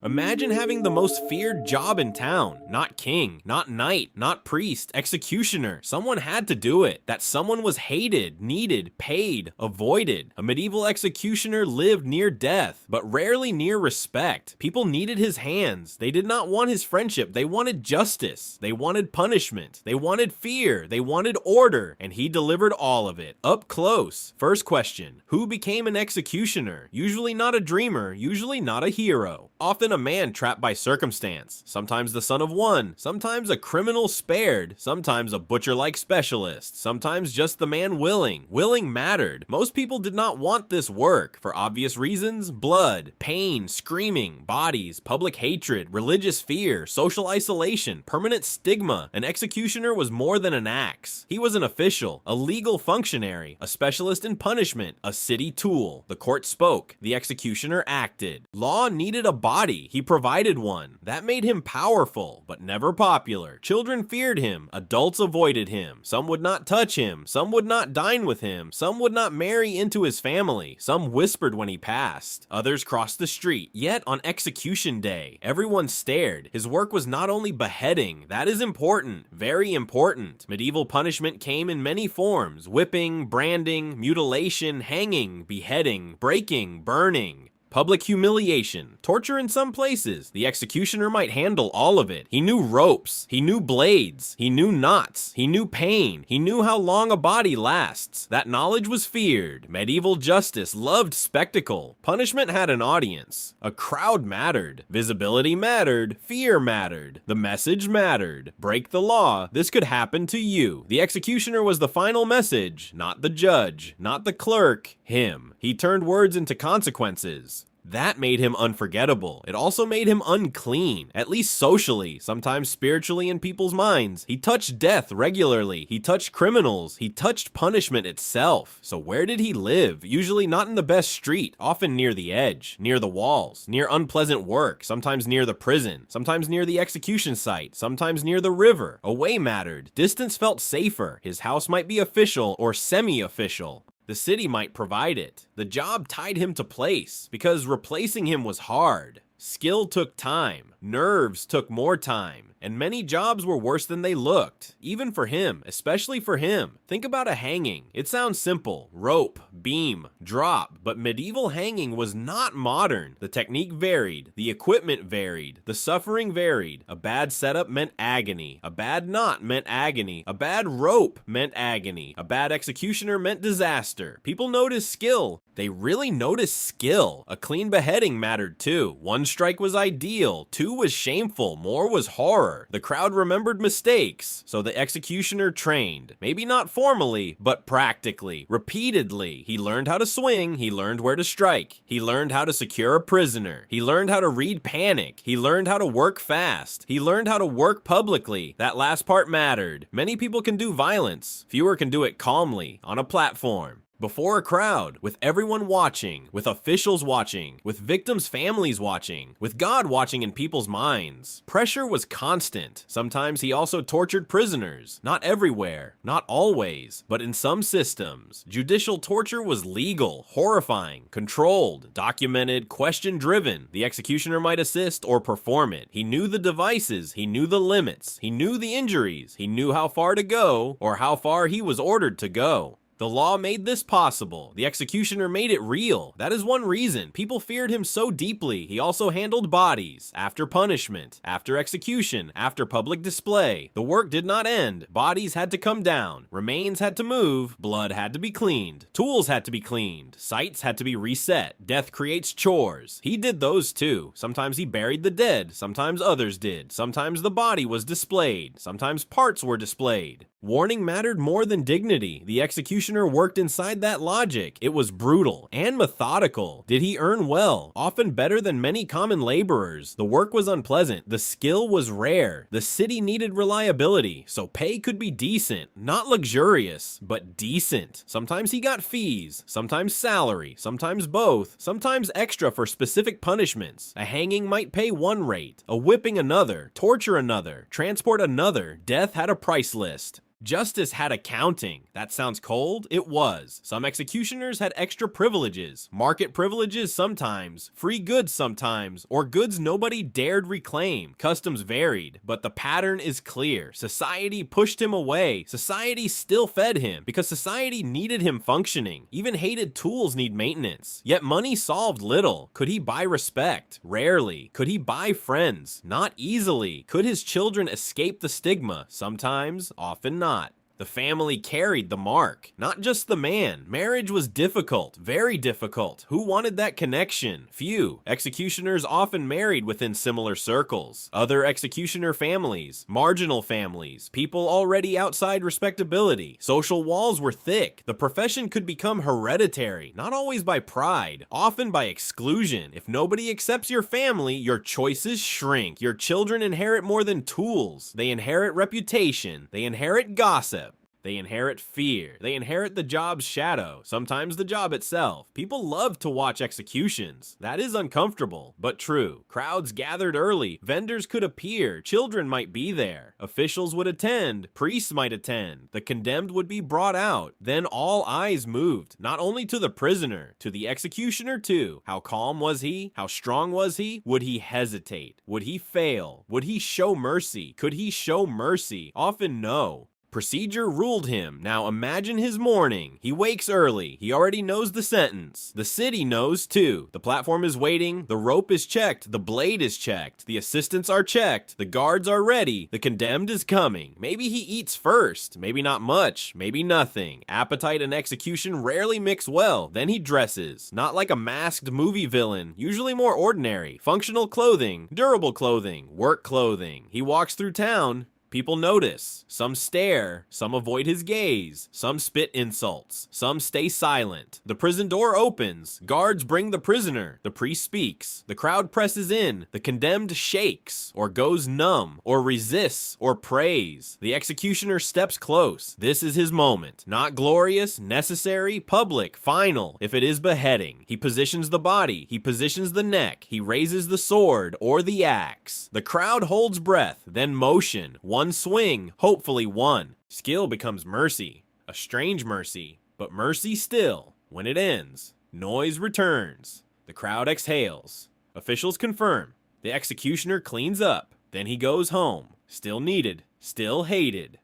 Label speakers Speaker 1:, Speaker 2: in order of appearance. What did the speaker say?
Speaker 1: Imagine having the most feared job in town. Not king, not knight, not priest, executioner. Someone had to do it. That someone was hated, needed, paid, avoided. A medieval executioner lived near death, but rarely near respect. People needed his hands. They did not want his friendship. They wanted justice. They wanted punishment. They wanted fear. They wanted order. And he delivered all of it. Up close. First question. Who became an executioner? Usually not a dreamer. Usually not a hero. Often a man trapped by circumstance, sometimes the son of one, sometimes a criminal spared, sometimes a butcher-like specialist, sometimes just the man willing. Willing mattered. Most people did not want this work, for obvious reasons: blood, pain, screaming, bodies, public hatred, religious fear, social isolation, permanent stigma. An executioner was more than an axe. He was an official, a legal functionary, a specialist in punishment, a city tool. The court spoke, the executioner acted. Law needed a body. He provided one. That made him powerful, but never popular. Children feared him. Adults avoided him. Some would not touch him. Some would not dine with him. Some would not marry into his family. Some whispered when he passed. Others crossed the street. Yet on execution day, everyone stared. His work was not only beheading. That is important. Very important. Medieval punishment came in many forms: whipping, branding, mutilation, hanging, beheading, breaking, burning. Public humiliation, torture in some places. The executioner might handle all of it. He knew ropes, he knew blades, he knew knots, he knew pain, he knew how long a body lasts. That knowledge was feared. Medieval justice loved spectacle. Punishment had an audience. A crowd mattered. Visibility mattered. Fear mattered. The message mattered. Break the law. This could happen to you. The executioner was the final message, not the judge, not the clerk, him. He turned words into consequences. That made him unforgettable. It also made him unclean, at least socially, sometimes spiritually in people's minds. He touched death regularly. He touched criminals. He touched punishment itself. So where did he live? Usually not in the best street, often near the edge, near the walls, near unpleasant work, sometimes near the prison, sometimes near the execution site, sometimes near the river. Away mattered. Distance felt safer. His house might be official or semi-official. The city might provide it. The job tied him to place, because replacing him was hard. Skill took time. Nerves took more time. And many jobs were worse than they looked. Even for him, especially for him. Think about a hanging. It sounds simple. Rope, beam, drop. But medieval hanging was not modern. The technique varied. The equipment varied. The suffering varied. A bad setup meant agony. A bad knot meant agony. A bad rope meant agony. A bad executioner meant disaster. People noticed skill. They really noticed skill. A clean beheading mattered too. One strike was ideal. Two was shameful. More was horror. The crowd remembered mistakes, so the executioner trained. Maybe not formally, but practically, repeatedly. He learned how to swing. He learned where to strike. He learned how to secure a prisoner. He learned how to read panic. He learned how to work fast. He learned how to work publicly. That last part mattered. Many people can do violence. Fewer can do it calmly, on a platform. Before a crowd, with everyone watching, with officials watching, with victims' families watching, with God watching in people's minds. Pressure was constant. Sometimes he also tortured prisoners. Not everywhere, not always, but in some systems. Judicial torture was legal, horrifying, controlled, documented, question-driven. The executioner might assist or perform it. He knew the devices, he knew the limits, he knew the injuries, he knew how far to go, or how far he was ordered to go. The law made this possible. The executioner made it real. That is one reason. People feared him so deeply. He also handled bodies. After punishment, after execution, after public display. The work did not end. Bodies had to come down. Remains had to move. Blood had to be cleaned. Tools had to be cleaned. Sites had to be reset. Death creates chores. He did those too. Sometimes he buried the dead. Sometimes others did. Sometimes the body was displayed. Sometimes parts were displayed. Warning mattered more than dignity. The executioner worked inside that logic. It was brutal and methodical. Did he earn well? Often better than many common laborers. The work was unpleasant. The skill was rare. The city needed reliability, so pay could be decent. Not luxurious, but decent. Sometimes he got fees, sometimes salary, sometimes both, sometimes extra for specific punishments. A hanging might pay one rate, a whipping another, torture another, transport another. Death had a price list. Justice had accounting. That sounds cold? It was. Some executioners had extra privileges. Market privileges sometimes, free goods sometimes, or goods nobody dared reclaim. Customs varied, but the pattern is clear. Society pushed him away. Society still fed him, because society needed him functioning. Even hated tools need maintenance. Yet money solved little. Could he buy respect? Rarely. Could he buy friends? Not easily. Could his children escape the stigma? Sometimes, often not. The family carried the mark, not just the man. Marriage was difficult, very difficult. Who wanted that connection? Few. Executioners often married within similar circles. Other executioner families, marginal families, people already outside respectability. Social walls were thick. The profession could become hereditary, not always by pride, often by exclusion. If nobody accepts your family, your choices shrink. Your children inherit more than tools. They inherit reputation. They inherit gossip. They inherit fear. They inherit the job's shadow, sometimes the job itself. People love to watch executions. That is uncomfortable, but true. Crowds gathered early. Vendors could appear. Children might be there. Officials would attend. Priests might attend. The condemned would be brought out. Then all eyes moved, not only to the prisoner, to the executioner too. How calm was he? How strong was he? Would he hesitate? Would he fail? Would he show mercy? Could he show mercy? Often no. Procedure ruled him. Now imagine his morning. He wakes early. He already knows the sentence. The city knows too. The platform is waiting. The rope is checked. The blade is checked. The assistants are checked. The guards are ready. The condemned is coming. Maybe he eats first. Maybe not much. Maybe nothing. Appetite and execution rarely mix well. Then he dresses. Not like a masked movie villain. Usually more ordinary. Functional clothing. Durable clothing. Work clothing. He walks through town. People notice. Some stare. Some avoid his gaze. Some spit insults. Some stay silent. The prison door opens. Guards bring the prisoner. The priest speaks. The crowd presses in. The condemned shakes, or goes numb, or resists, or prays. The executioner steps close. This is his moment. Not glorious, necessary, public, final. If it is beheading, he positions the body. He positions the neck. He raises the sword or the axe. The crowd holds breath, then motion. One swing, hopefully one. Skill becomes mercy, a strange mercy, but mercy still. When it ends, noise returns. The crowd exhales. Officials confirm. The executioner cleans up. Then he goes home. Still needed, still hated.